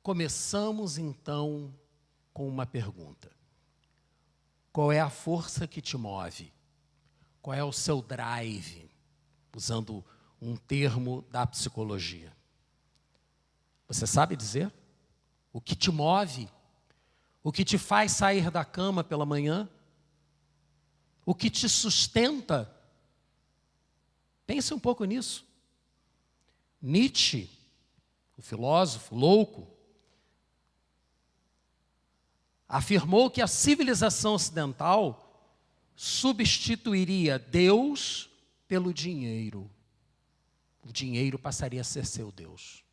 Começamos então com uma pergunta. Qual é a força que te move? Qual é o seu drive? Usando um termo da psicologia. Você sabe dizer? O que te move? O que te faz sair da cama pela manhã? O que te sustenta? Pense um pouco nisso. Nietzsche, o filósofo louco, afirmou que a civilização ocidental substituiria Deus pelo dinheiro. O dinheiro passaria a ser seu Deus.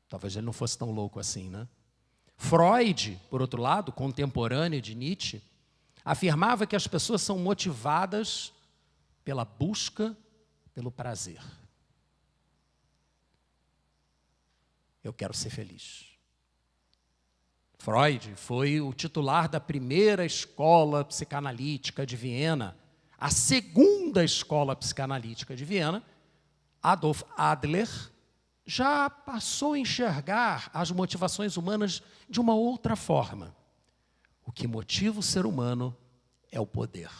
Talvez ele não fosse tão louco assim, né? Freud, por outro lado, contemporâneo de Nietzsche, afirmava que as pessoas são motivadas pela busca pelo prazer. Eu quero ser feliz. Freud foi o titular da primeira escola psicanalítica de Viena. A segunda escola psicanalítica de Viena, Adolf Adler, já passou a enxergar as motivações humanas de uma outra forma. O que motiva o ser humano é o poder.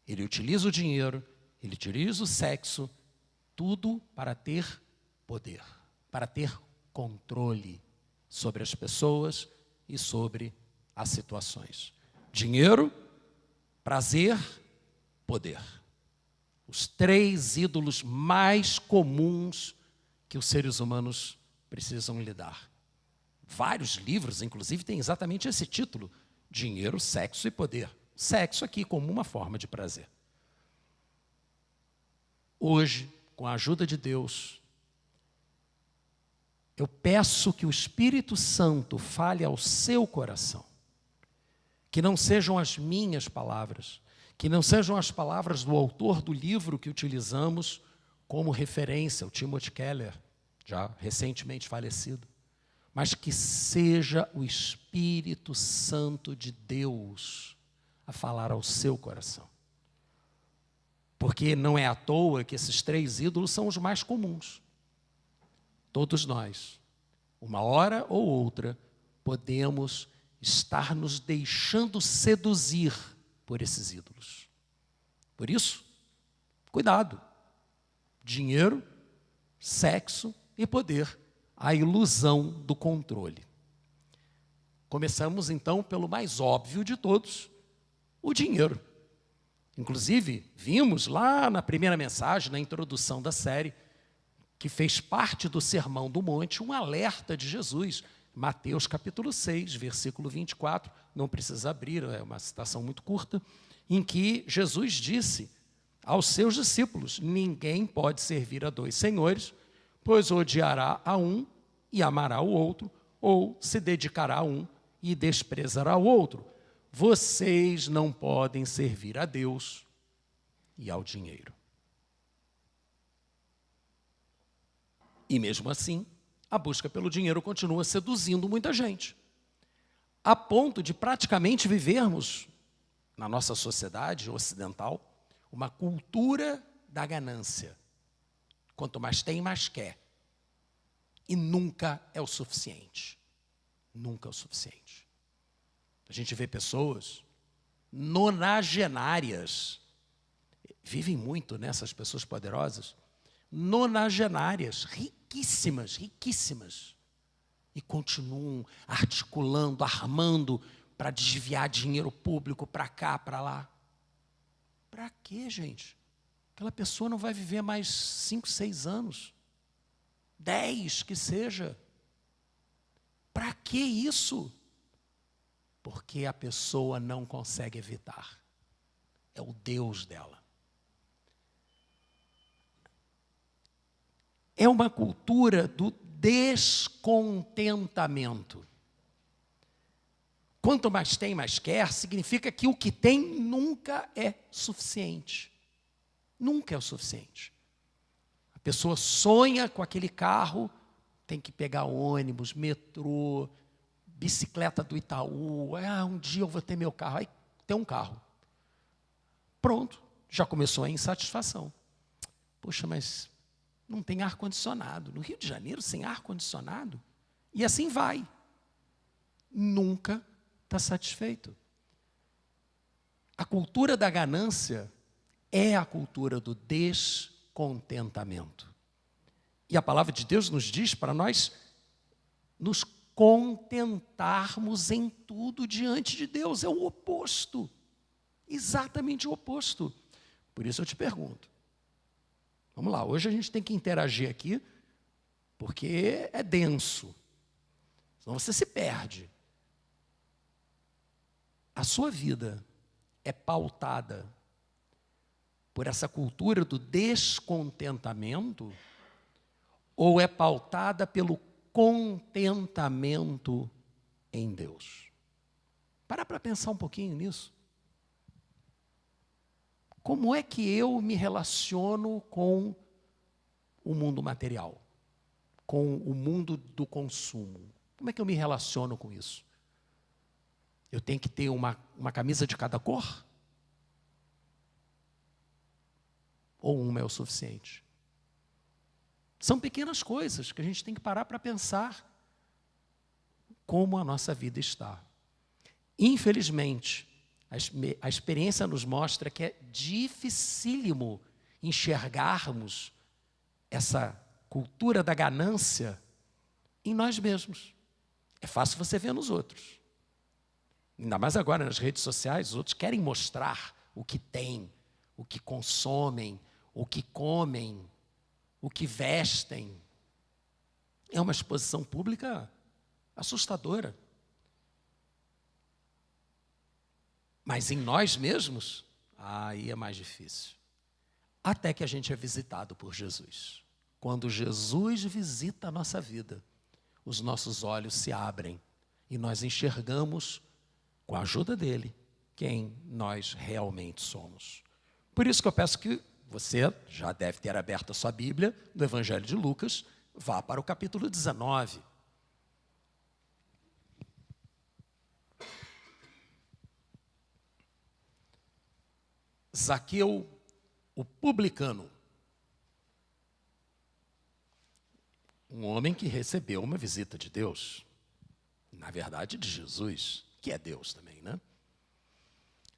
Ele utiliza o dinheiro, ele utiliza o sexo, tudo para ter poder, para ter controle sobre as pessoas e sobre as situações. Dinheiro, prazer, poder. Os três ídolos mais comuns que os seres humanos precisam lidar. Vários livros, inclusive, têm exatamente esse título: dinheiro, sexo e poder. Sexo aqui como uma forma de prazer. Hoje, com a ajuda de Deus, eu peço que o Espírito Santo fale ao seu coração. Que não sejam as minhas palavras, que não sejam as palavras do autor do livro que utilizamos como referência, o Timothy Keller, já recentemente falecido, mas que seja o Espírito Santo de Deus a falar ao seu coração. Porque não é à toa que esses três ídolos são os mais comuns. Todos nós, uma hora ou outra, podemos estar nos deixando seduzir por esses ídolos. Por isso, cuidado. Dinheiro, sexo e poder, a ilusão do controle. Começamos então pelo mais óbvio de todos, o dinheiro. Inclusive, vimos lá na primeira mensagem, na introdução da série, que fez parte do Sermão do Monte, um alerta de Jesus. Mateus capítulo 6, versículo 24, não precisa abrir, é uma citação muito curta, em que Jesus disse aos seus discípulos: ninguém pode servir a dois senhores, pois odiará a um e amará o outro, ou se dedicará a um e desprezará o outro. Vocês não podem servir a Deus e ao dinheiro. E mesmo assim, a busca pelo dinheiro continua seduzindo muita gente, a ponto de praticamente vivermos, na nossa sociedade ocidental, uma cultura da ganância. Quanto mais tem, mais quer. E nunca é o suficiente. Nunca é o suficiente. A gente vê pessoas nonagenárias, vivem muito nessas pessoas poderosas, nonagenárias, riquíssimas, riquíssimas, e continuam articulando, armando para desviar dinheiro público para cá, para lá. Para quê, gente? Aquela pessoa não vai viver mais 5, 6 anos, 10 que seja. Para que isso? Porque a pessoa não consegue evitar. É o Deus dela. É uma cultura do descontentamento. Quanto mais tem, mais quer, significa que o que tem nunca é suficiente. Nunca é o suficiente. A pessoa sonha com aquele carro, tem que pegar ônibus, metrô, bicicleta do Itaú. Um dia eu vou ter meu carro. Aí tem um carro. Pronto, já começou a insatisfação. Poxa, mas não tem ar-condicionado. No Rio de Janeiro, sem ar-condicionado? E assim vai. Nunca está satisfeito. A cultura da ganância é a cultura do descontentamento. E a palavra de Deus nos diz para nós nos contentarmos em tudo diante de Deus. É o oposto. Exatamente o oposto. Por isso eu te pergunto. Vamos lá, hoje a gente tem que interagir aqui, porque é denso. Senão você se perde. A sua vida é pautada por essa cultura do descontentamento ou é pautada pelo contentamento em Deus? Para pensar um pouquinho nisso. Como é que eu me relaciono com o mundo material? Com o mundo do consumo? Como é que eu me relaciono com isso? Eu tenho que ter uma camisa de cada cor? Ou uma é o suficiente? São pequenas coisas que a gente tem que parar para pensar como a nossa vida está. Infelizmente, a experiência nos mostra que é dificílimo enxergarmos essa cultura da ganância em nós mesmos. É fácil você ver nos outros. Ainda mais agora nas redes sociais, os outros querem mostrar o que têm, o que consomem, o que comem, o que vestem. É uma exposição pública assustadora. Mas em nós mesmos, aí é mais difícil. Até que a gente é visitado por Jesus. Quando Jesus visita a nossa vida, os nossos olhos se abrem e nós enxergamos, com a ajuda dele, quem nós realmente somos. Por isso que eu peço que você já deve ter aberto a sua Bíblia no Evangelho de Lucas, vá para o capítulo 19. Zaqueu, o publicano. Um homem que recebeu uma visita de Deus. Na verdade, de Jesus, que é Deus também, né?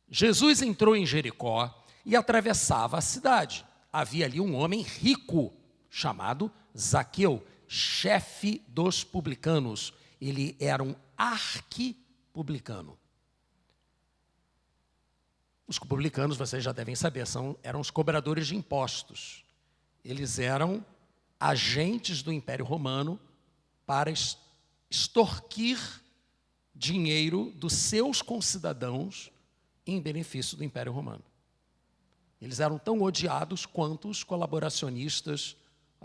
Jesus entrou em Jericó e atravessava a cidade. Havia ali um homem rico, chamado Zaqueu, chefe dos publicanos. Ele era um arquipublicano. Os publicanos, vocês já devem saber, eram os cobradores de impostos. Eles eram agentes do Império Romano para extorquir dinheiro dos seus concidadãos em benefício do Império Romano. Eles eram tão odiados quanto os colaboracionistas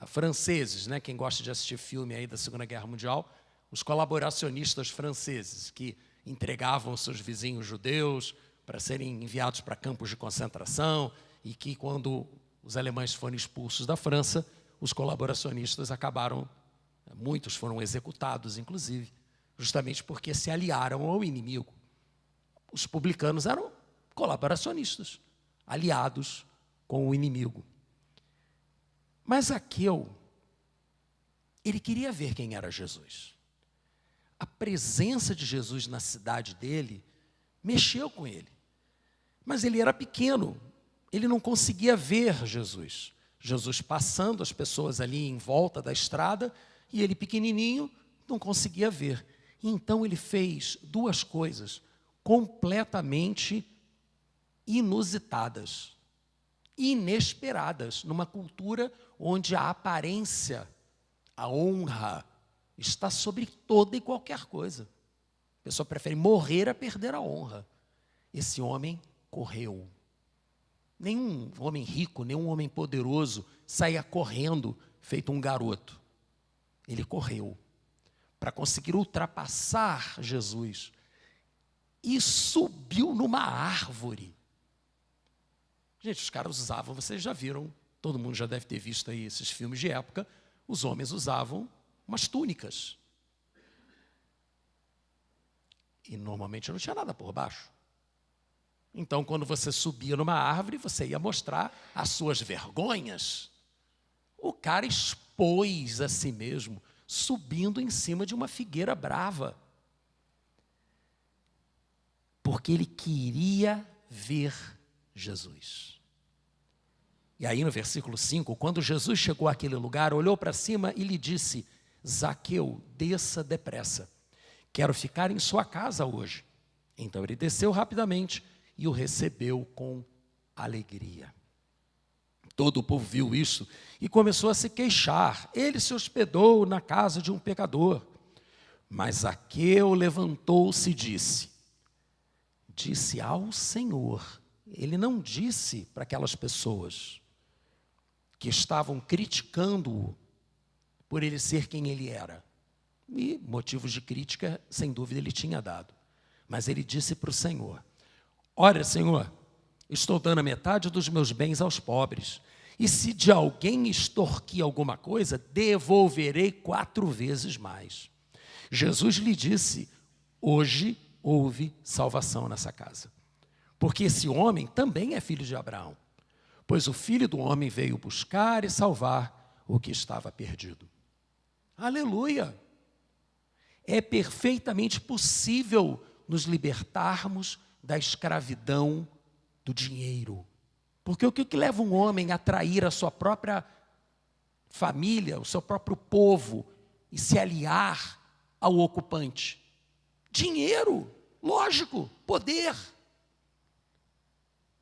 franceses, né? Quem gosta de assistir filme aí da Segunda Guerra Mundial, os colaboracionistas franceses que entregavam seus vizinhos judeus para serem enviados para campos de concentração e que, quando os alemães foram expulsos da França, os colaboracionistas acabaram, muitos foram executados, inclusive, justamente porque se aliaram ao inimigo. Os publicanos eram colaboracionistas, aliados com o inimigo. Mas Zaqueu, ele queria ver quem era Jesus. A presença de Jesus na cidade dele mexeu com ele. Mas ele era pequeno, ele não conseguia ver Jesus. Jesus passando, as pessoas ali em volta da estrada, e ele pequenininho, não conseguia ver. Então ele fez duas coisas completamente inusitadas, inesperadas, numa cultura onde a aparência, a honra, está sobre toda e qualquer coisa. A pessoa prefere morrer a perder a honra. Esse homem correu. Nenhum homem rico, nenhum homem poderoso saía correndo feito um garoto. Ele correu para conseguir ultrapassar Jesus e subiu numa árvore. Gente, os caras usavam, vocês já viram, todo mundo já deve ter visto aí esses filmes de época, os homens usavam umas túnicas. E normalmente não tinha nada por baixo. Então, quando você subia numa árvore, você ia mostrar as suas vergonhas. O cara expôs a si mesmo, subindo em cima de uma figueira brava. Porque ele queria ver Jesus. E aí no versículo 5, quando Jesus chegou àquele lugar, olhou para cima e lhe disse: Zaqueu, desça depressa, quero ficar em sua casa hoje. Então ele desceu rapidamente e o recebeu com alegria. Todo o povo viu isso e começou a se queixar. Ele se hospedou na casa de um pecador. Mas Zaqueu levantou-se e disse ao Senhor. Ele não disse para aquelas pessoas que estavam criticando-o por ele ser quem ele era. E motivos de crítica, sem dúvida, ele tinha dado. Mas ele disse para o Senhor: olha, Senhor, estou dando a metade dos meus bens aos pobres. E se de alguém extorquir alguma coisa, devolverei 4 vezes mais. Jesus lhe disse: hoje houve salvação nessa casa. Porque esse homem também é filho de Abraão. Pois o Filho do Homem veio buscar e salvar o que estava perdido. Aleluia! É perfeitamente possível nos libertarmos da escravidão do dinheiro. Porque o que leva um homem a trair a sua própria família, o seu próprio povo, e se aliar ao ocupante? Dinheiro, lógico, poder.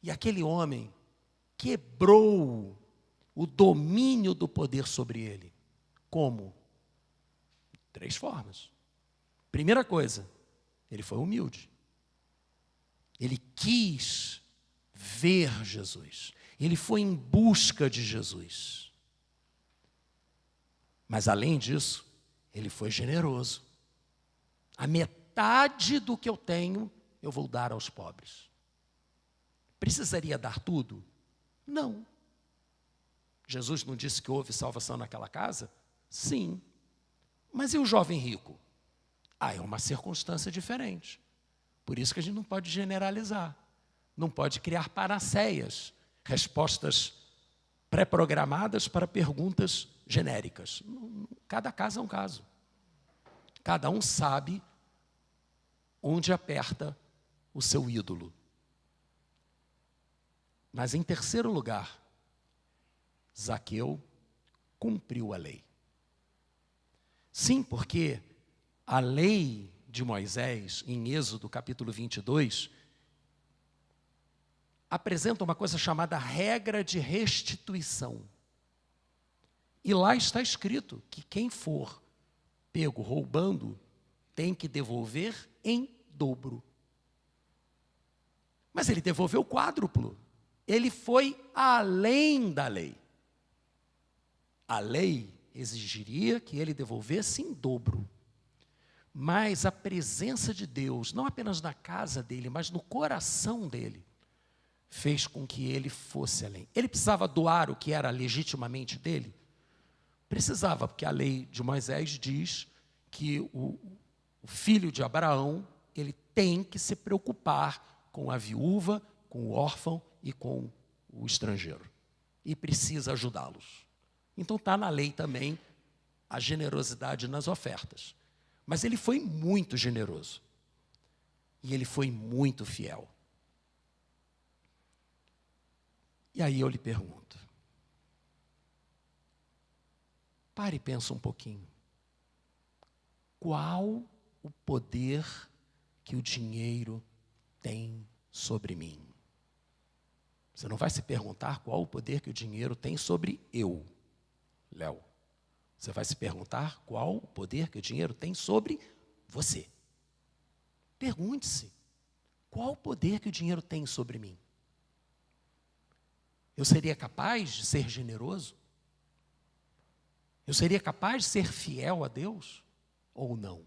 E aquele homem quebrou o domínio do poder sobre ele. Como? 3 formas. Primeira coisa, ele foi humilde. Ele quis ver Jesus. Ele foi em busca de Jesus. Mas além disso, ele foi generoso. A metade do que eu tenho, eu vou dar aos pobres. Precisaria dar tudo? Não. Jesus não disse que houve salvação naquela casa? Sim. Mas e o jovem rico? É uma circunstância diferente. Por isso que a gente não pode generalizar. Não pode criar panaceias, respostas pré-programadas para perguntas genéricas. Cada caso é um caso. Cada um sabe onde aperta o seu ídolo. Mas em terceiro lugar, Zaqueu cumpriu a lei. Sim, porque a lei de Moisés, em Êxodo capítulo 22, apresenta uma coisa chamada regra de restituição. E lá está escrito que quem for pego roubando tem que devolver em dobro. Mas ele devolveu quádruplo. Ele foi além da lei. A lei exigiria que ele devolvesse em dobro. Mas a presença de Deus, não apenas na casa dele, mas no coração dele, fez com que ele fosse além. Ele precisava doar o que era legitimamente dele? Precisava, porque a lei de Moisés diz que o filho de Abraão, ele tem que se preocupar com a viúva, com o órfão e com o estrangeiro. E precisa ajudá-los. Então está na lei também a generosidade nas ofertas. Mas ele foi muito generoso. E ele foi muito fiel. E aí eu lhe pergunto. Pare e pensa um pouquinho. Qual o poder que o dinheiro tem sobre mim? Você não vai se perguntar qual o poder que o dinheiro tem sobre eu, Léo. Você vai se perguntar qual o poder que o dinheiro tem sobre você. Pergunte-se, qual o poder que o dinheiro tem sobre mim? Eu seria capaz de ser generoso? Eu seria capaz de ser fiel a Deus? Ou não?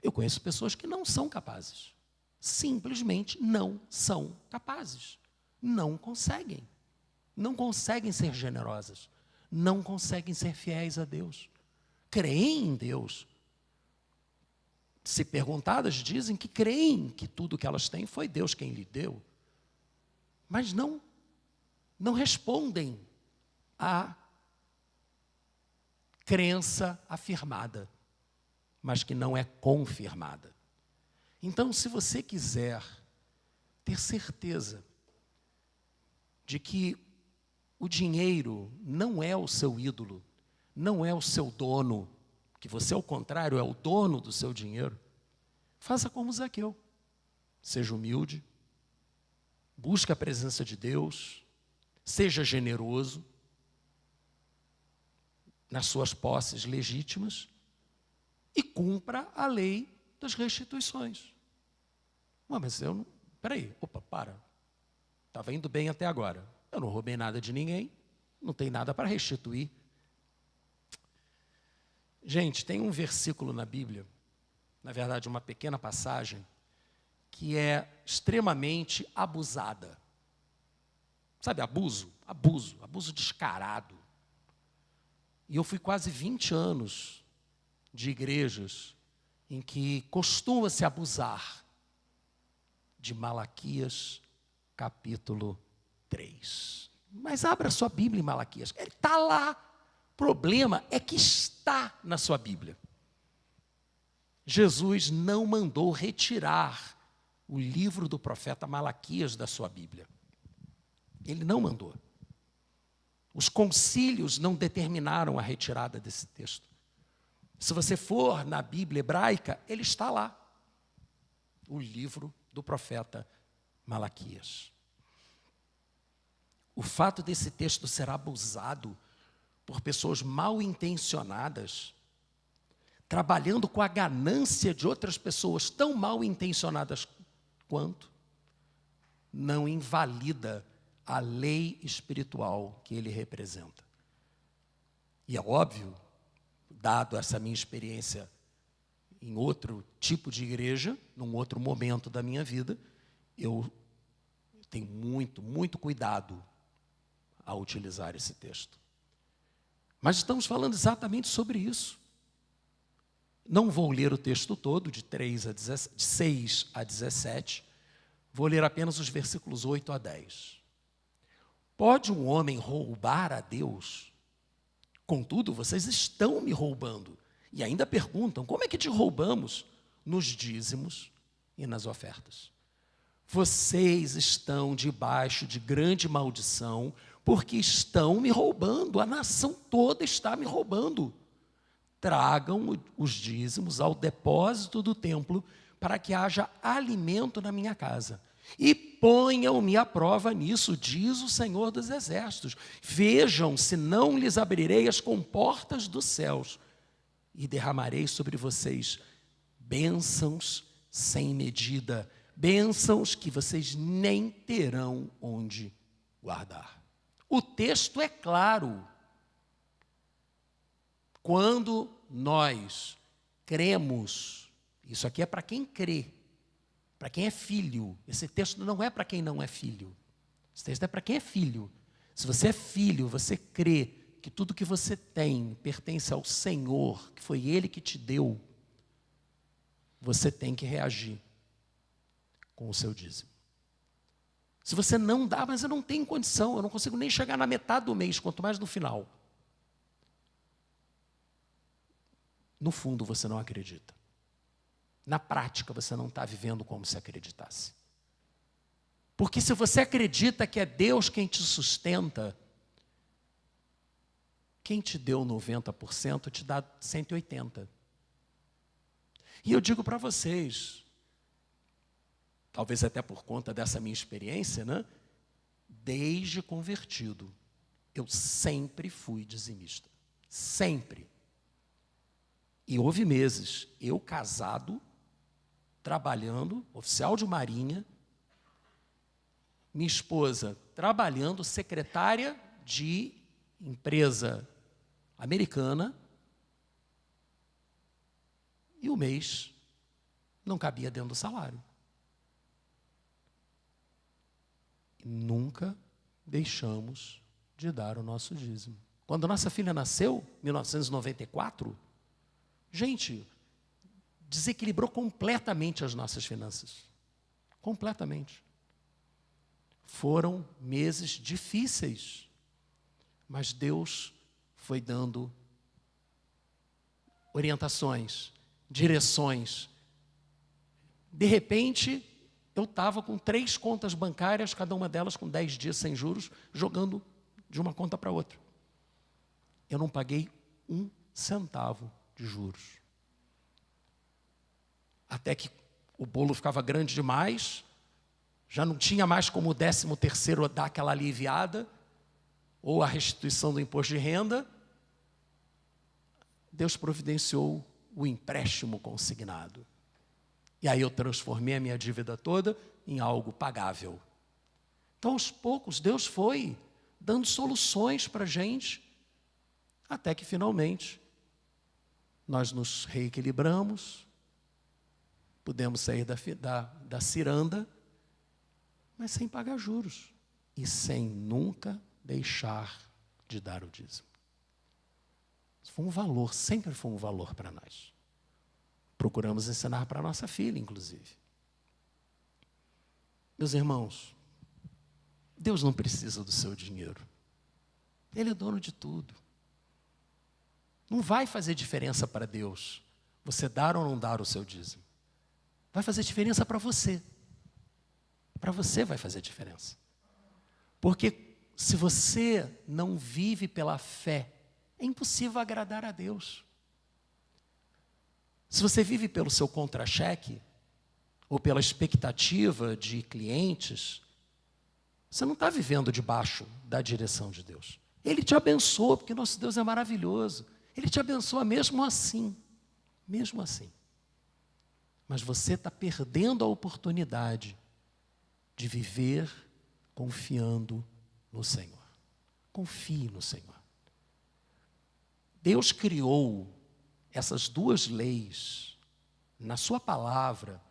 Eu conheço pessoas que não são capazes. Simplesmente não são capazes. Não conseguem. Não conseguem ser generosas. Não conseguem ser fiéis a Deus. Creem em Deus. Se perguntadas, dizem que creem que tudo que elas têm foi Deus quem lhe deu. Mas não respondem a crença afirmada, mas que não é confirmada. Então, se você quiser ter certeza de que o dinheiro não é o seu ídolo, não é o seu dono, que você, ao contrário, é o dono do seu dinheiro, faça como Zaqueu. Seja humilde, busque a presença de Deus, seja generoso nas suas posses legítimas e cumpra a lei das restituições. Mas eu não... Peraí, para. Estava indo bem até agora. Eu não roubei nada de ninguém, não tem nada para restituir. Gente, tem um versículo na Bíblia, na verdade uma pequena passagem, que é extremamente abusada. Sabe, abuso descarado. E eu fui quase 20 anos de igrejas em que costuma-se abusar de Malaquias, capítulo 3. Mas abra sua Bíblia em Malaquias, ele está lá. O problema é que está na sua Bíblia. Jesus não mandou retirar o livro do profeta Malaquias da sua Bíblia. Ele não mandou. Os concílios não determinaram a retirada desse texto. Se você for na Bíblia hebraica, ele está lá. O livro do profeta Malaquias. O fato desse texto ser abusado por pessoas mal intencionadas, trabalhando com a ganância de outras pessoas tão mal intencionadas quanto, não invalida a lei espiritual que ele representa. E é óbvio, dado essa minha experiência em outro tipo de igreja, num outro momento da minha vida, eu tenho muito cuidado ao utilizar esse texto. Mas estamos falando exatamente sobre isso. Não vou ler o texto todo, de 6 a 17, vou ler apenas os versículos 8 a 10. Pode um homem roubar a Deus? Contudo, vocês estão me roubando. E ainda perguntam, como é que te roubamos? Nos dízimos e nas ofertas. Vocês estão debaixo de grande maldição, porque estão me roubando, a nação toda está me roubando. Tragam os dízimos ao depósito do templo, para que haja alimento na minha casa. E ponham-me à prova nisso, diz o Senhor dos Exércitos. Vejam se não lhes abrirei as comportas dos céus, e derramarei sobre vocês bênçãos sem medida, bênçãos que vocês nem terão onde guardar. O texto é claro. Quando nós cremos, isso aqui é para quem crê, para quem é filho. Esse texto não é para quem não é filho. Esse texto é para quem é filho. Se você é filho, você crê que tudo que você tem pertence ao Senhor, que foi Ele que te deu, você tem que reagir com o seu dízimo. Se você não dá, mas eu não tenho condição, eu não consigo nem chegar na metade do mês, quanto mais no final. No fundo, você não acredita. Na prática, você não está vivendo como se acreditasse. Porque se você acredita que é Deus quem te sustenta, quem te deu 90% te dá 180%. E eu digo para vocês, talvez até por conta dessa minha experiência, né? Desde convertido, eu sempre fui dizimista. Sempre. E houve meses, eu casado, trabalhando, oficial de marinha, minha esposa trabalhando, secretária de empresa americana, e o mês não cabia dentro do salário. E nunca deixamos de dar o nosso dízimo. Quando nossa filha nasceu, em 1994, gente, desequilibrou completamente as nossas finanças. Completamente. Foram meses difíceis, mas Deus foi dando orientações, direções. De repente, eu estava com 3 contas bancárias, cada uma delas com 10 dias sem juros, jogando de uma conta para outra. Eu não paguei 1 centavo de juros. Até que o bolo ficava grande demais, já não tinha mais como o 13º dar aquela aliviada, ou a restituição do imposto de renda. Deus providenciou o empréstimo consignado. E aí eu transformei a minha dívida toda em algo pagável. Então, aos poucos, Deus foi dando soluções para a gente, até que finalmente nós nos reequilibramos, pudemos sair da ciranda, mas sem pagar juros e sem nunca deixar de dar o dízimo. Isso foi um valor, sempre foi um valor para nós. Procuramos ensinar para a nossa filha, inclusive. Meus irmãos, Deus não precisa do seu dinheiro. Ele é dono de tudo. Não vai fazer diferença para Deus você dar ou não dar o seu dízimo. Vai fazer diferença para você. Para você vai fazer diferença. Porque se você não vive pela fé, é impossível agradar a Deus. Se você vive pelo seu contra-cheque, ou pela expectativa de clientes, você não está vivendo debaixo da direção de Deus. Ele te abençoa, porque nosso Deus é maravilhoso. Ele te abençoa mesmo assim. Mesmo assim. Mas você está perdendo a oportunidade de viver confiando no Senhor. Confie no Senhor. Deus criou essas 2 leis na sua palavra,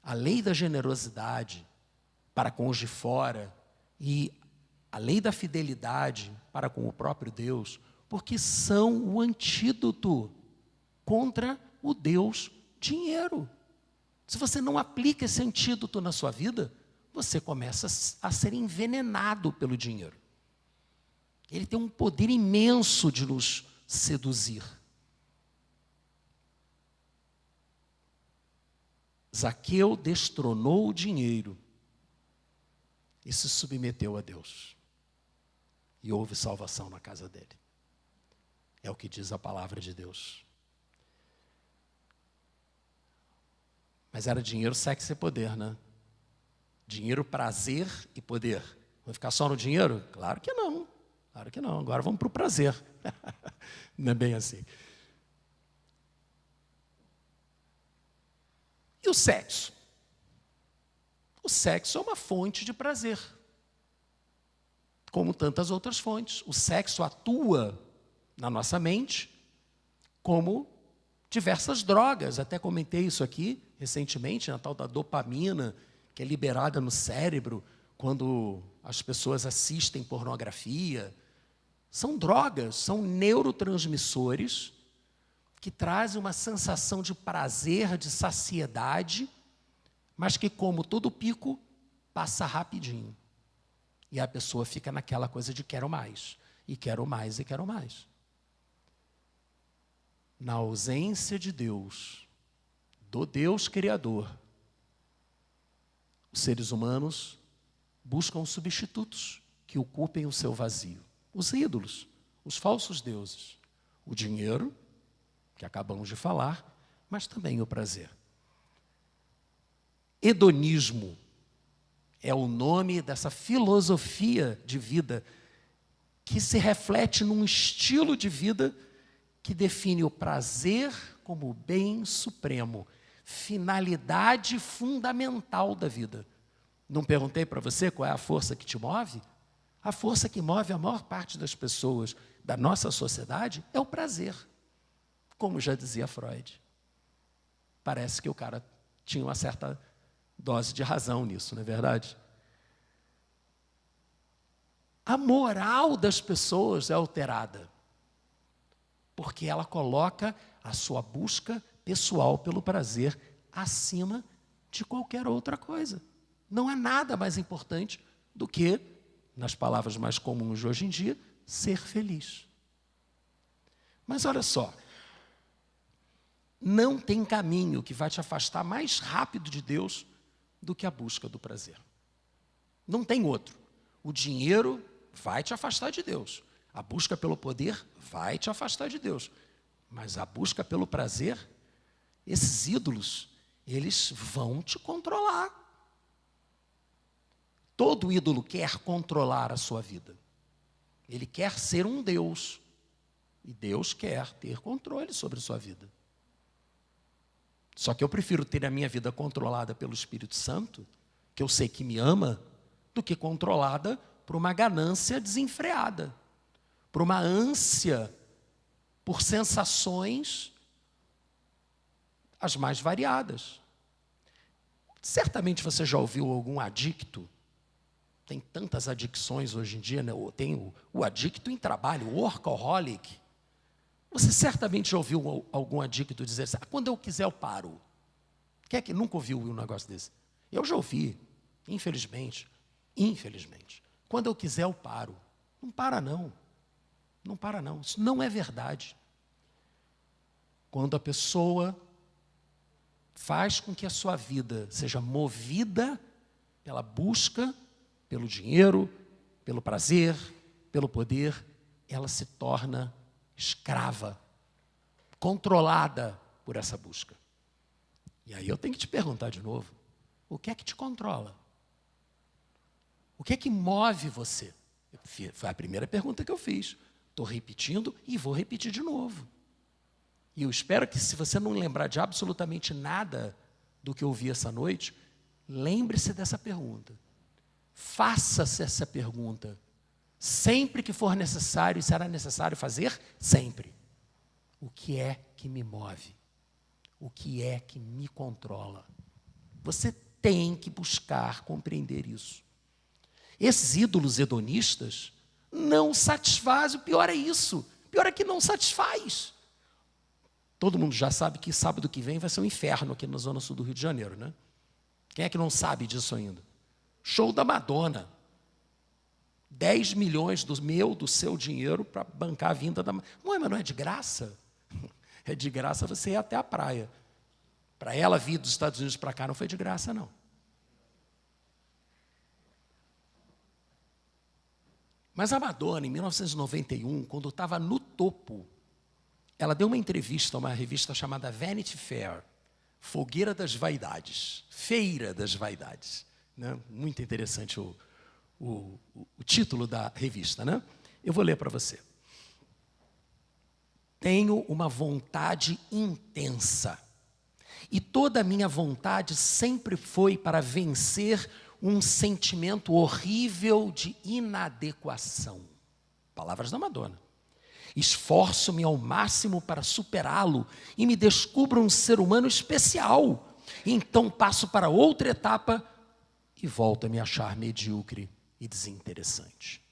a lei da generosidade para com os de fora e a lei da fidelidade para com o próprio Deus, porque são o antídoto contra o Deus dinheiro. Se você não aplica esse antídoto na sua vida, você começa a ser envenenado pelo dinheiro. Ele tem um poder imenso de nos seduzir. Zaqueu destronou o dinheiro e se submeteu a Deus. E houve salvação na casa dele. É o que diz a palavra de Deus. Mas era dinheiro, sexo e poder, né? Dinheiro, prazer e poder. Vamos ficar só no dinheiro? Claro que não. Claro que não. Agora vamos para o prazer. Não é bem assim. E o sexo? O sexo é uma fonte de prazer, como tantas outras fontes. O sexo atua na nossa mente como diversas drogas. Até comentei isso aqui recentemente, na tal da dopamina, que é liberada no cérebro quando as pessoas assistem pornografia. São drogas, são neurotransmissores que trazem uma sensação de prazer, de saciedade, mas que, como todo pico, passa rapidinho. E a pessoa fica naquela coisa de quero mais, e quero mais, e quero mais. Na ausência de Deus, do Deus Criador, os seres humanos buscam substitutos que ocupem o seu vazio. Os ídolos, os falsos deuses, o dinheiro, que acabamos de falar, mas também o prazer. Hedonismo é o nome dessa filosofia de vida que se reflete num estilo de vida que define o prazer como o bem supremo, finalidade fundamental da vida. Não perguntei para você qual é a força que te move? A força que move a maior parte das pessoas da nossa sociedade é o prazer. Como já dizia Freud. Parece que o cara tinha uma certa dose de razão nisso, não é verdade? A moral das pessoas é alterada, porque ela coloca a sua busca pessoal pelo prazer acima de qualquer outra coisa. Não é nada mais importante do que, nas palavras mais comuns de hoje em dia, ser feliz. Mas olha só, Não tem caminho que vai te afastar mais rápido de Deus do que a busca do prazer. Não tem outro. O dinheiro vai te afastar de Deus. A busca pelo poder vai te afastar de Deus. Mas a busca pelo prazer, esses ídolos, eles vão te controlar. Todo ídolo quer controlar a sua vida. Ele quer ser um Deus. E Deus quer ter controle sobre a sua vida. Só que eu prefiro ter a minha vida controlada pelo Espírito Santo, que eu sei que me ama, do que controlada por uma ganância desenfreada, por uma ânsia por sensações as mais variadas. Certamente você já ouviu algum adicto. Tem tantas adicções hoje em dia, né? Tem o adicto em trabalho, o workaholic. Você certamente já ouviu algum adicto dizer assim, quando eu quiser eu paro. Quem é que nunca ouviu um negócio desse? Eu já ouvi, infelizmente. Quando eu quiser eu paro. Não para não. Não para não. Isso não é verdade. Quando a pessoa faz com que a sua vida seja movida pela busca, pelo dinheiro, pelo prazer, pelo poder, ela se torna escrava, controlada por essa busca. E aí eu tenho que te perguntar de novo, o que é que te controla? O que é que move você? Foi a primeira pergunta que eu fiz. Estou repetindo e vou repetir de novo. E eu espero que, se você não lembrar de absolutamente nada do que eu ouvi essa noite, lembre-se dessa pergunta. Faça-se essa pergunta. Sempre que for necessário, e será necessário fazer, sempre. O que é que me move? O que é que me controla? Você tem que buscar compreender isso. Esses ídolos hedonistas não satisfazem, o pior é isso. O pior é que não satisfaz. Todo mundo já sabe que sábado que vem vai ser um inferno aqui na Zona Sul do Rio de Janeiro, né? Quem é que não sabe disso ainda? Show da Madonna. 10 milhões do seu dinheiro para bancar a vinda da... Mas não é de graça? É de graça você ir até a praia. Para ela vir dos Estados Unidos para cá não foi de graça, não. Mas a Madonna, em 1991, quando estava no topo, ela deu uma entrevista a uma revista chamada Vanity Fair, Fogueira das Vaidades, Feira das Vaidades. Né? Muito interessante o título da revista, né? Eu vou ler para você. Tenho uma vontade intensa, e toda a minha vontade sempre foi para vencer um sentimento horrível de inadequação. Palavras da Madonna. Esforço-me ao máximo para superá-lo e me descubro um ser humano especial. Então passo para outra etapa e volto a me achar medíocre e desinteressante.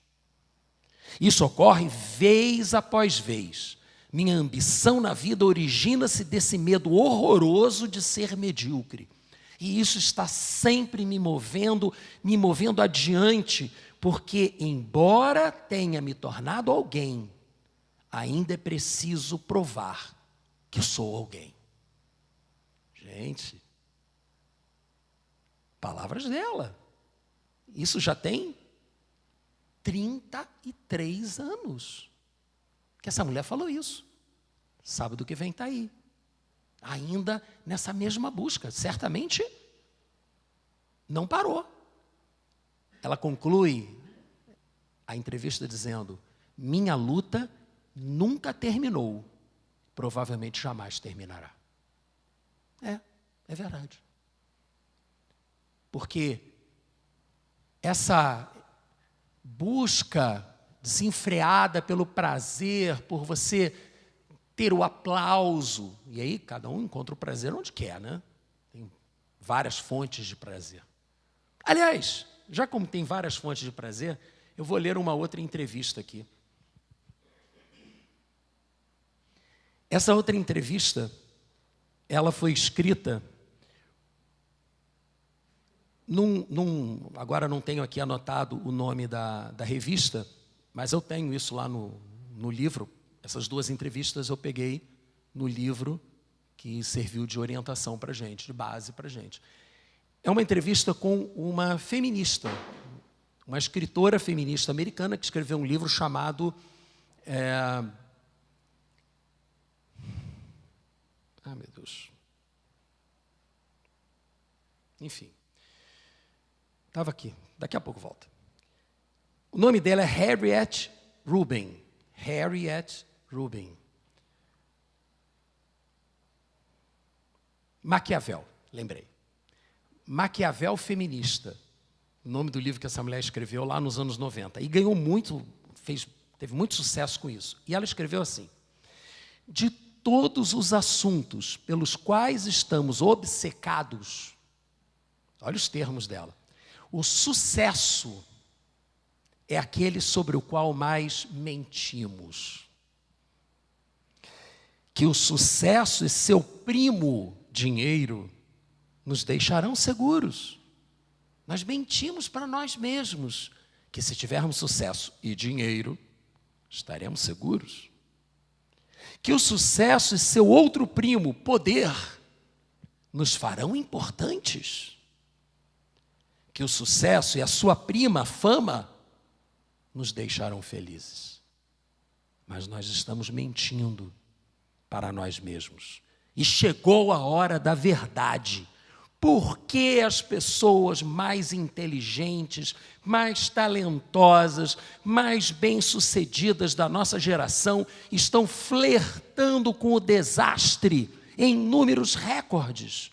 Isso ocorre vez após vez. Minha ambição na vida origina-se desse medo horroroso de ser medíocre. E isso está sempre me movendo adiante, porque, embora tenha me tornado alguém, ainda é preciso provar que sou alguém. Gente, palavras dela. Isso já tem 33 anos que essa mulher falou isso. Sábado que vem está aí. Ainda nessa mesma busca. Certamente não parou. Ela conclui a entrevista dizendo: minha luta nunca terminou. Provavelmente jamais terminará. É verdade. Porque essa busca desenfreada pelo prazer, por você ter o aplauso, e aí cada um encontra o prazer onde quer, né? Tem várias fontes de prazer. Aliás, já como tem várias fontes de prazer, eu vou ler uma outra entrevista aqui. Essa outra entrevista, ela foi escrita agora não tenho aqui anotado o nome da revista, mas eu tenho isso lá no livro. Essas duas entrevistas eu peguei no livro que serviu de orientação para a gente, de base para a gente. É uma entrevista com uma feminista, uma escritora feminista americana que escreveu um livro chamado... Ah, meu Deus. Enfim. Estava aqui. Daqui a pouco volta. O nome dela é Harriet Rubin. Harriet Rubin. Maquiavel, lembrei. Maquiavel feminista. O nome do livro que essa mulher escreveu lá nos anos 90. E ganhou muito, teve muito sucesso com isso. E ela escreveu assim: de todos os assuntos pelos quais estamos obcecados, olha os termos dela, o sucesso é aquele sobre o qual mais mentimos. Que o sucesso e seu primo, dinheiro, nos deixarão seguros. Nós mentimos para nós mesmos que se tivermos sucesso e dinheiro, estaremos seguros. Que o sucesso e seu outro primo, poder, nos farão importantes. Que o sucesso e a sua prima, fama, nos deixarão felizes. Mas nós estamos mentindo para nós mesmos. E chegou a hora da verdade. Por que as pessoas mais inteligentes, mais talentosas, mais bem-sucedidas da nossa geração estão flertando com o desastre em números recordes?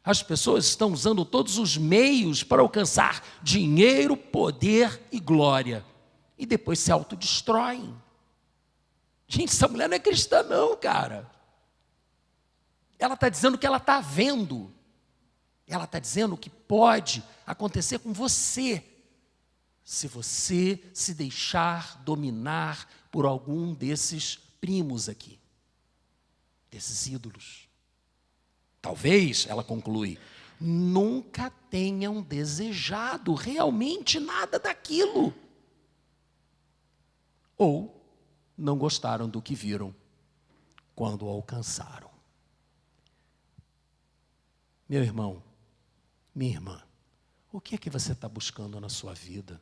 As pessoas estão usando todos os meios para alcançar dinheiro, poder e glória. E depois se autodestroem. Gente, essa mulher não é cristã não, cara. Ela está dizendo o que ela está vendo. Ela está dizendo o que pode acontecer com você, se você se deixar dominar por algum desses primos aqui, desses ídolos. Talvez, ela conclui, nunca tenham desejado realmente nada daquilo. Ou não gostaram do que viram quando o alcançaram. Meu irmão, minha irmã, o que é que você está buscando na sua vida?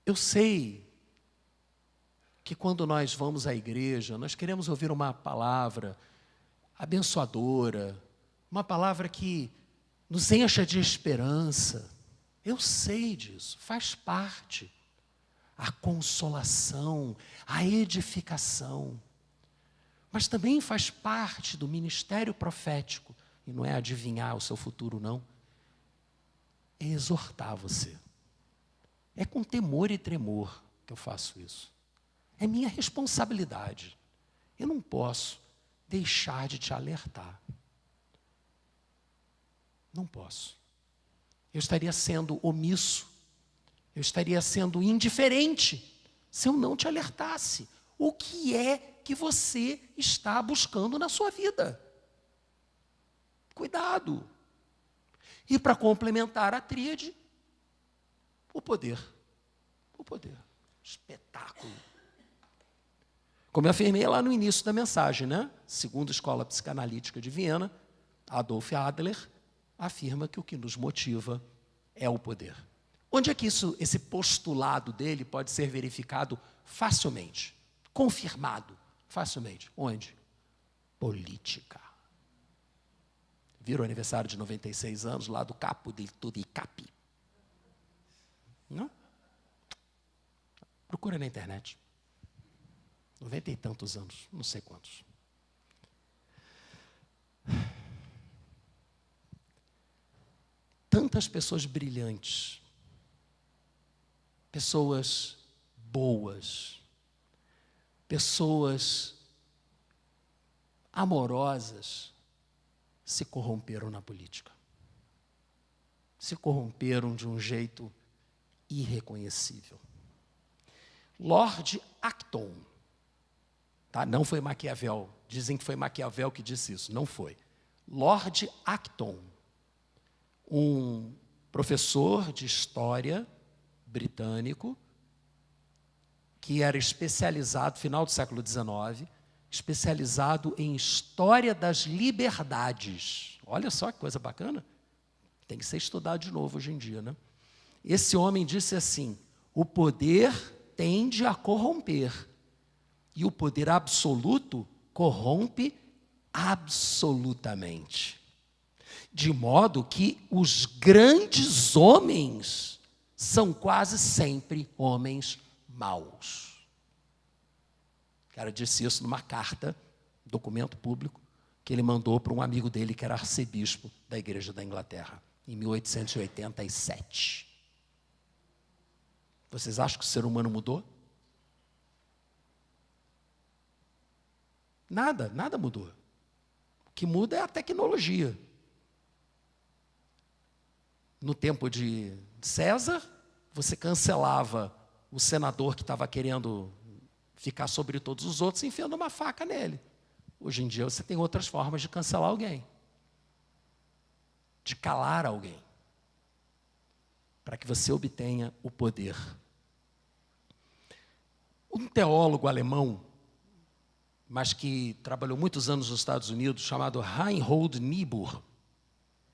Eu sei que quando nós vamos à igreja, nós queremos ouvir uma palavra abençoadora, uma palavra que nos encha de esperança. Eu sei disso, faz parte. A consolação, a edificação. Mas também faz parte do ministério profético, e não é adivinhar o seu futuro, não, é exortar você. É com temor e tremor que eu faço isso. É minha responsabilidade. Eu não posso deixar de te alertar. Não posso. Eu estaria sendo omisso, eu estaria sendo indiferente se eu não te alertasse. O que é que você está buscando na sua vida? Cuidado. E para complementar a tríade, o poder. O poder. Espetáculo. Como eu afirmei lá no início da mensagem, né? Segundo a Escola Psicanalítica de Viena, Adolf Adler afirma que o que nos motiva é o poder. Onde é que esse postulado dele pode ser verificado facilmente? Confirmado facilmente. Onde? Política. Viram o aniversário de 96 anos lá do Capo di Tutti-Capi? Não? Procura na internet. 90 e tantos anos, não sei quantos. Tantas pessoas brilhantes, pessoas boas, pessoas amorosas, se corromperam na política. Se corromperam de um jeito irreconhecível. Lord Acton, tá? Não foi Maquiavel, dizem que foi Maquiavel que disse isso, não foi. Lord Acton, um professor de história britânico, que era especializado, final do século XIX, especializado em história das liberdades. Olha só que coisa bacana. Tem que ser estudado de novo hoje em dia, né? Esse homem disse assim: o poder tende a corromper, e o poder absoluto corrompe absolutamente. De modo que os grandes homens são quase sempre homens maus. O cara disse isso numa carta, documento público, que ele mandou para um amigo dele que era arcebispo da Igreja da Inglaterra, em 1887. Vocês acham que o ser humano mudou? Nada mudou. O que muda é a tecnologia. No tempo de César, você cancelava o senador que estava querendo ficar sobre todos os outros, enfiando uma faca nele. Hoje em dia você tem outras formas de cancelar alguém, de calar alguém, para que você obtenha o poder. Um teólogo alemão, mas que trabalhou muitos anos nos Estados Unidos, chamado Reinhold Niebuhr,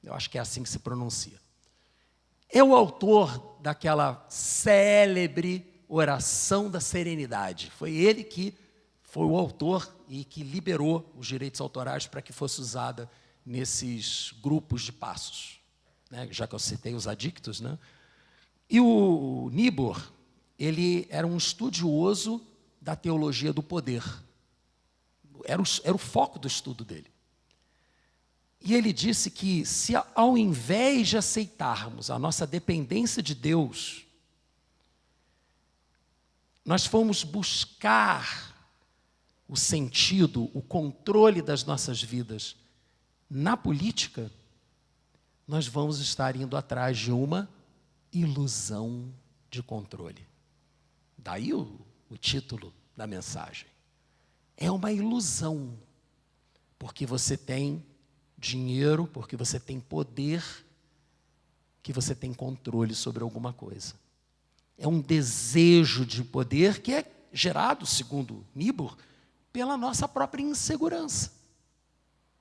eu acho que é assim que se pronuncia, é o autor daquela célebre oração da serenidade. Foi ele que foi o autor e que liberou os direitos autorais para que fosse usada nesses grupos de passos, né? Já que eu citei os adictos, né? E o Niebuhr, ele era um estudioso da teologia do poder. Era o foco do estudo dele. E ele disse que se ao invés de aceitarmos a nossa dependência de Deus, nós fomos buscar o sentido, o controle das nossas vidas na política, nós vamos estar indo atrás de uma ilusão de controle. Daí o título da mensagem. É uma ilusão, porque você tem dinheiro, porque você tem poder, que você tem controle sobre alguma coisa. É um desejo de poder que é gerado, segundo Niebuhr, pela nossa própria insegurança.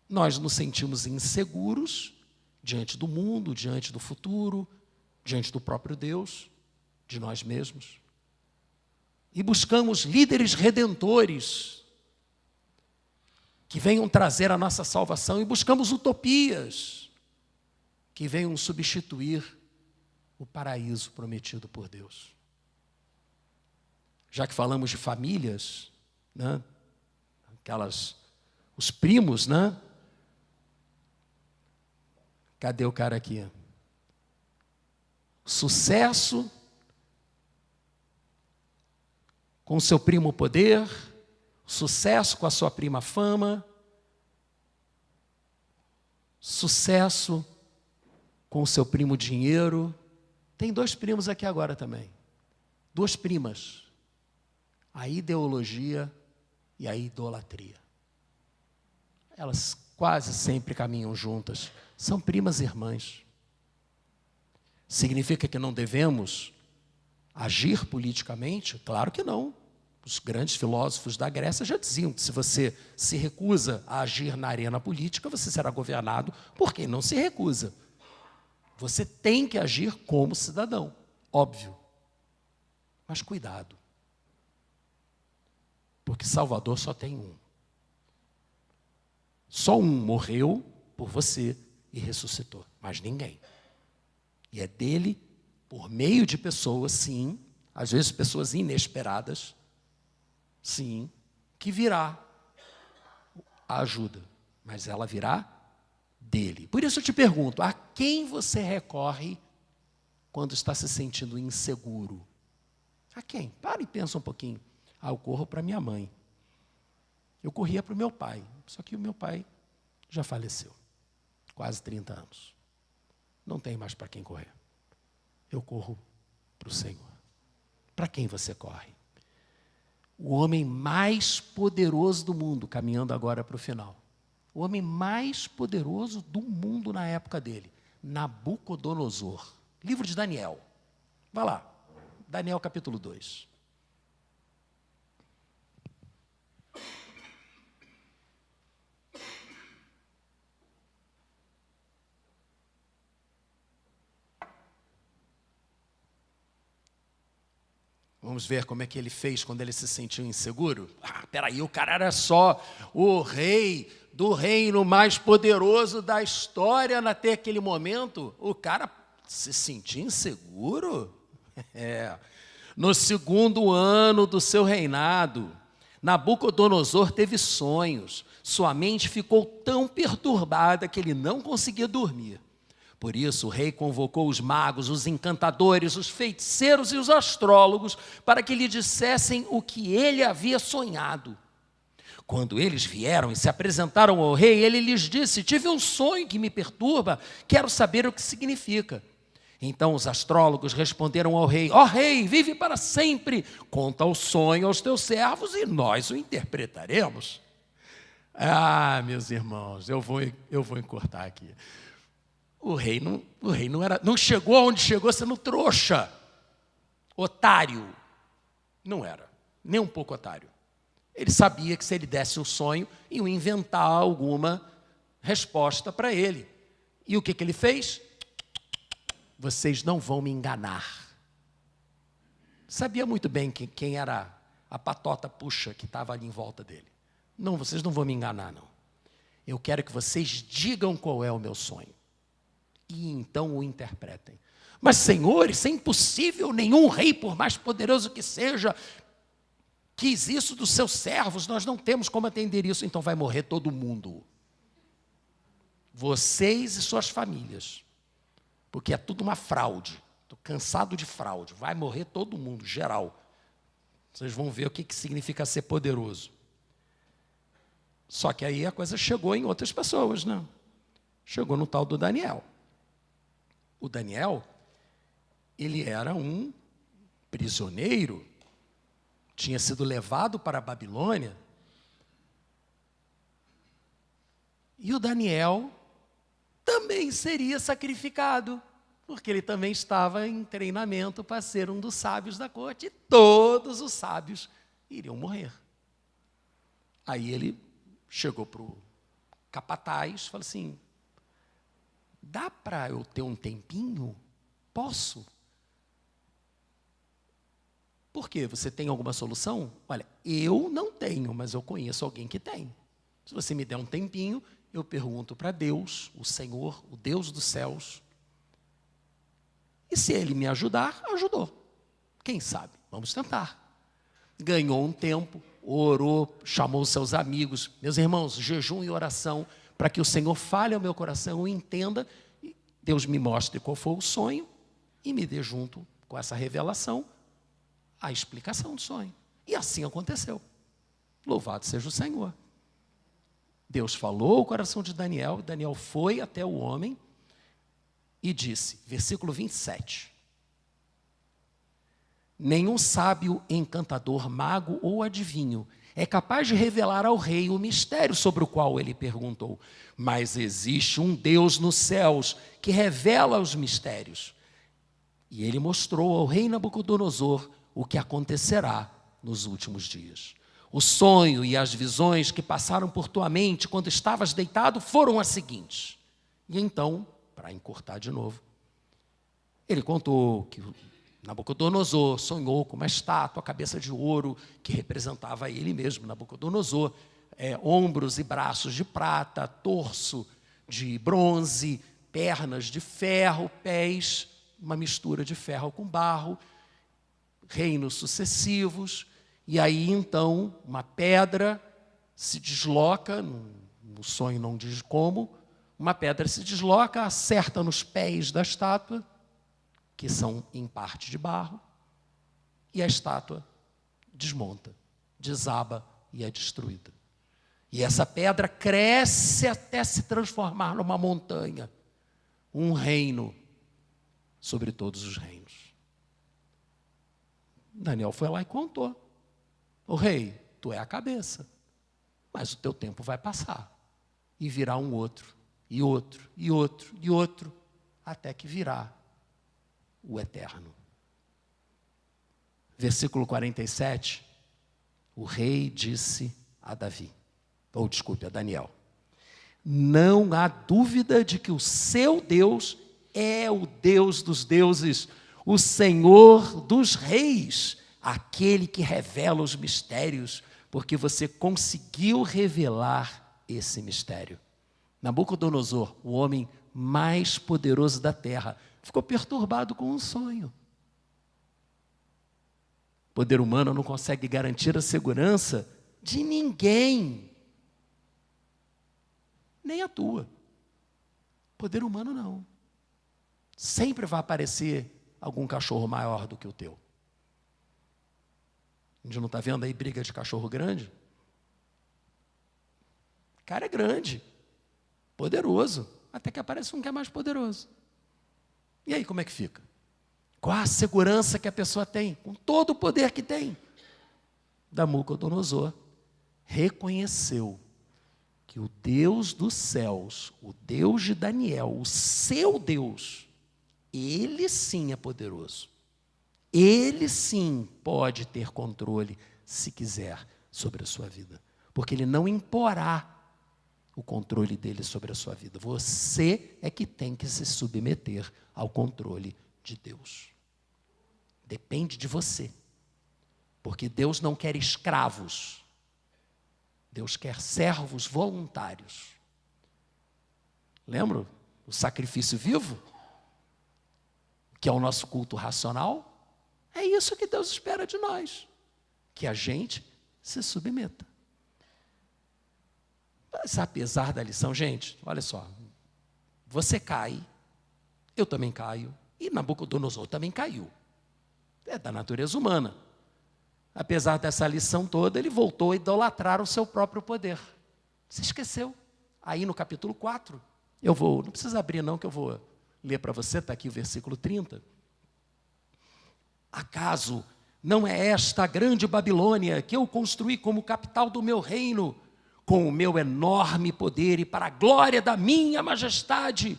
Nós nos sentimos inseguros diante do mundo, diante do futuro, diante do próprio Deus, de nós mesmos. E buscamos líderes redentores que venham trazer a nossa salvação, e buscamos utopias que venham substituir o paraíso prometido por Deus. Já que falamos de famílias, né? Os primos, né? Cadê o cara aqui? Sucesso com seu primo poder, sucesso com a sua prima fama, sucesso com o seu primo dinheiro. Tem 2 primos aqui agora também. 2 primas. A ideologia e a idolatria. Elas quase sempre caminham juntas. São primas irmãs. Significa que não devemos agir politicamente? Claro que não. Os grandes filósofos da Grécia já diziam que se você se recusa a agir na arena política, você será governado por quem não se recusa. Você tem que agir como cidadão, óbvio. Mas cuidado. Porque Salvador só tem um. Só um morreu por você e ressuscitou, mas ninguém. E é dele, por meio de pessoas, sim, às vezes pessoas inesperadas, sim, que virá a ajuda, mas ela virá dele. Por isso eu te pergunto, a quem você recorre quando está se sentindo inseguro? A quem? Para e pensa um pouquinho. Eu corro para minha mãe. Eu corria para o meu pai, só que o meu pai já faleceu, quase 30 anos. Não tem mais para quem correr. Eu corro para o Senhor. Para quem você corre? O homem mais poderoso do mundo, caminhando agora para o final. O homem mais poderoso do mundo na época dele, Nabucodonosor. Livro de Daniel. Vai lá, Daniel capítulo 2. Vamos ver como é que ele fez quando ele se sentiu inseguro? Peraí, o cara era só o rei do reino mais poderoso da história até aquele momento. O cara se sentia inseguro? No segundo ano do seu reinado, Nabucodonosor teve sonhos. Sua mente ficou tão perturbada que ele não conseguia dormir. Por isso, o rei convocou os magos, os encantadores, os feiticeiros e os astrólogos para que lhe dissessem o que ele havia sonhado. Quando eles vieram e se apresentaram ao rei, ele lhes disse: tive um sonho que me perturba, quero saber o que significa. Então os astrólogos responderam ao rei: ó rei, vive para sempre, conta o sonho aos teus servos e nós o interpretaremos. Meus irmãos, eu vou encurtar aqui. O rei não chegou aonde chegou sendo trouxa, otário. Não era, nem um pouco otário. Ele sabia que se ele desse o sonho, iam inventar alguma resposta para ele. E o que ele fez? Vocês não vão me enganar. Sabia muito bem quem era a patota puxa que estava ali em volta dele. Não, vocês não vão me enganar, não. Eu quero que vocês digam qual é o meu sonho. E então o interpretem. Mas, Senhor, isso é impossível, nenhum rei, por mais poderoso que seja, quis isso dos seus servos, nós não temos como atender isso, então vai morrer todo mundo. Vocês e suas famílias, porque é tudo uma fraude, estou cansado de fraude, vai morrer todo mundo, geral. Vocês vão ver o que significa ser poderoso. Só que aí a coisa chegou em outras pessoas, né? Chegou no tal do Daniel. O Daniel, ele era um prisioneiro, tinha sido levado para a Babilônia. E o Daniel também seria sacrificado, porque ele também estava em treinamento para ser um dos sábios da corte, e todos os sábios iriam morrer. Aí ele chegou para o capataz e falou assim: dá para eu ter um tempinho? Posso? Por quê? Você tem alguma solução? Olha, eu não tenho, mas eu conheço alguém que tem. Se você me der um tempinho, eu pergunto para Deus, o Senhor, o Deus dos céus. E se ele me ajudar, ajudou. Quem sabe? Vamos tentar. Ganhou um tempo, orou, chamou seus amigos. Meus irmãos, jejum e oração, para que o Senhor fale ao meu coração, eu entenda, Deus me mostre qual foi o sonho e me dê junto com essa revelação a explicação do sonho. E assim aconteceu. Louvado seja o Senhor. Deus falou ao coração de Daniel, Daniel foi até o homem e disse, versículo 27, nenhum sábio, encantador, mago ou adivinho é capaz de revelar ao rei o mistério sobre o qual ele perguntou. Mas existe um Deus nos céus que revela os mistérios. E ele mostrou ao rei Nabucodonosor o que acontecerá nos últimos dias. O sonho e as visões que passaram por tua mente quando estavas deitado foram as seguintes. E então, para encurtar de novo, ele contou que Nabucodonosor sonhou com uma estátua, cabeça de ouro, que representava ele mesmo, Nabucodonosor, ombros e braços de prata, torso de bronze, pernas de ferro, pés, uma mistura de ferro com barro, reinos sucessivos, e aí então uma pedra se desloca, no sonho não diz como, uma pedra se desloca, acerta nos pés da estátua, que são em parte de barro, e a estátua desmonta, desaba e é destruída. E essa pedra cresce até se transformar numa montanha, um reino sobre todos os reinos. Daniel foi lá e contou. O rei, tu é a cabeça, mas o teu tempo vai passar, e virá um outro, e outro, e outro, e outro, até que virá o eterno. Versículo 47, o rei disse a a Daniel, não há dúvida de que o seu Deus é o Deus dos deuses, o Senhor dos reis, aquele que revela os mistérios, porque você conseguiu revelar esse mistério. Nabucodonosor, o homem mais poderoso da terra, ficou perturbado com um sonho. O poder humano não consegue garantir a segurança de ninguém, nem a tua. Poder humano não. Sempre vai aparecer algum cachorro maior do que o teu. A gente não está vendo aí briga de cachorro grande? O cara é grande, poderoso, até que aparece um que é mais poderoso. E aí como é que fica? Qual a segurança que a pessoa tem, com todo o poder que tem? Nabucodonosor reconheceu que o Deus dos céus, o Deus de Daniel, o seu Deus, ele sim é poderoso. Ele sim pode ter controle, se quiser, sobre a sua vida. Porque ele não imporá o controle dele sobre a sua vida. Você é que tem que se submeter ao controle de Deus. Depende de você. Porque Deus não quer escravos. Deus quer servos voluntários. Lembra o sacrifício vivo? Que é o nosso culto racional? É isso que Deus espera de nós. Que a gente se submeta. Mas apesar da lição, gente, olha só. Você cai, eu também caio, e Nabucodonosor também caiu. É da natureza humana. Apesar dessa lição toda, ele voltou a idolatrar o seu próprio poder. Se esqueceu. Aí no capítulo 4, não precisa abrir não, que eu vou ler para você, está aqui o versículo 30. Acaso não é esta a grande Babilônia que eu construí como capital do meu reino, com o meu enorme poder e para a glória da minha majestade?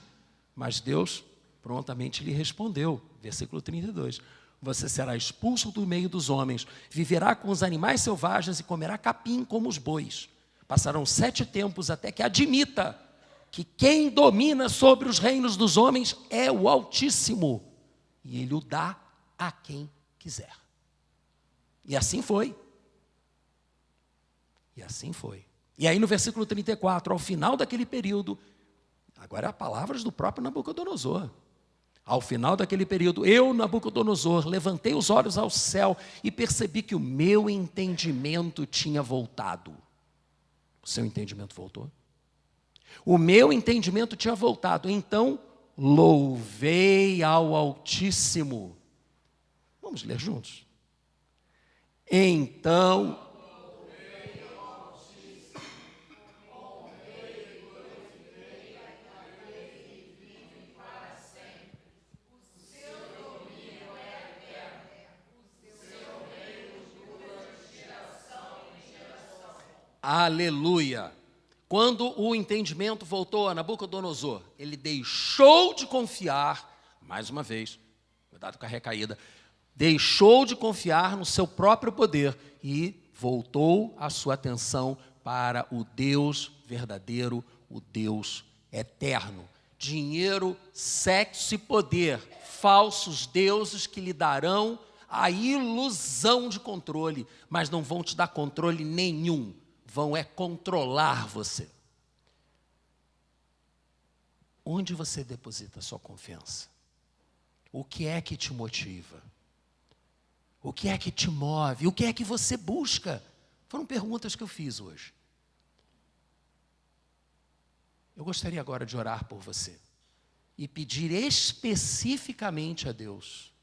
Mas Deus prontamente lhe respondeu, versículo 32, você será expulso do meio dos homens, viverá com os animais selvagens e comerá capim como os bois. Passarão 7 tempos até que admita que quem domina sobre os reinos dos homens é o Altíssimo, e Ele o dá a quem quiser. E assim foi. E assim foi. E aí no versículo 34, ao final daquele período, agora é a palavras do próprio Nabucodonosor. Ao final daquele período, eu, Nabucodonosor, levantei os olhos ao céu e percebi que o meu entendimento tinha voltado. O seu entendimento voltou? O meu entendimento tinha voltado. Então, louvei ao Altíssimo. Vamos ler juntos? Então, aleluia. Quando o entendimento voltou a Nabucodonosor, ele deixou de confiar, mais uma vez, cuidado com a recaída, deixou de confiar no seu próprio poder e voltou a sua atenção para o Deus verdadeiro, o Deus eterno. Dinheiro, sexo e poder, falsos deuses que lhe darão a ilusão de controle, mas não vão te dar controle nenhum. Vão controlar você. Onde você deposita a sua confiança? O que é que te motiva? O que é que te move? O que é que você busca? Foram perguntas que eu fiz hoje. Eu gostaria agora de orar por você e pedir especificamente a Deus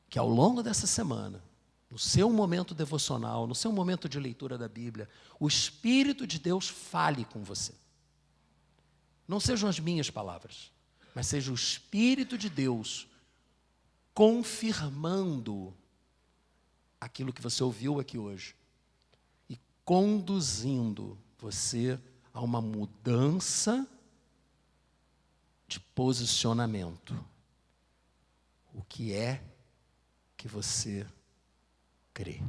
que ao longo dessa semana, no seu momento devocional, no seu momento de leitura da Bíblia, o Espírito de Deus fale com você. Não sejam as minhas palavras, mas seja o Espírito de Deus confirmando aquilo que você ouviu aqui hoje e conduzindo você a uma mudança de posicionamento. O que é que você crê?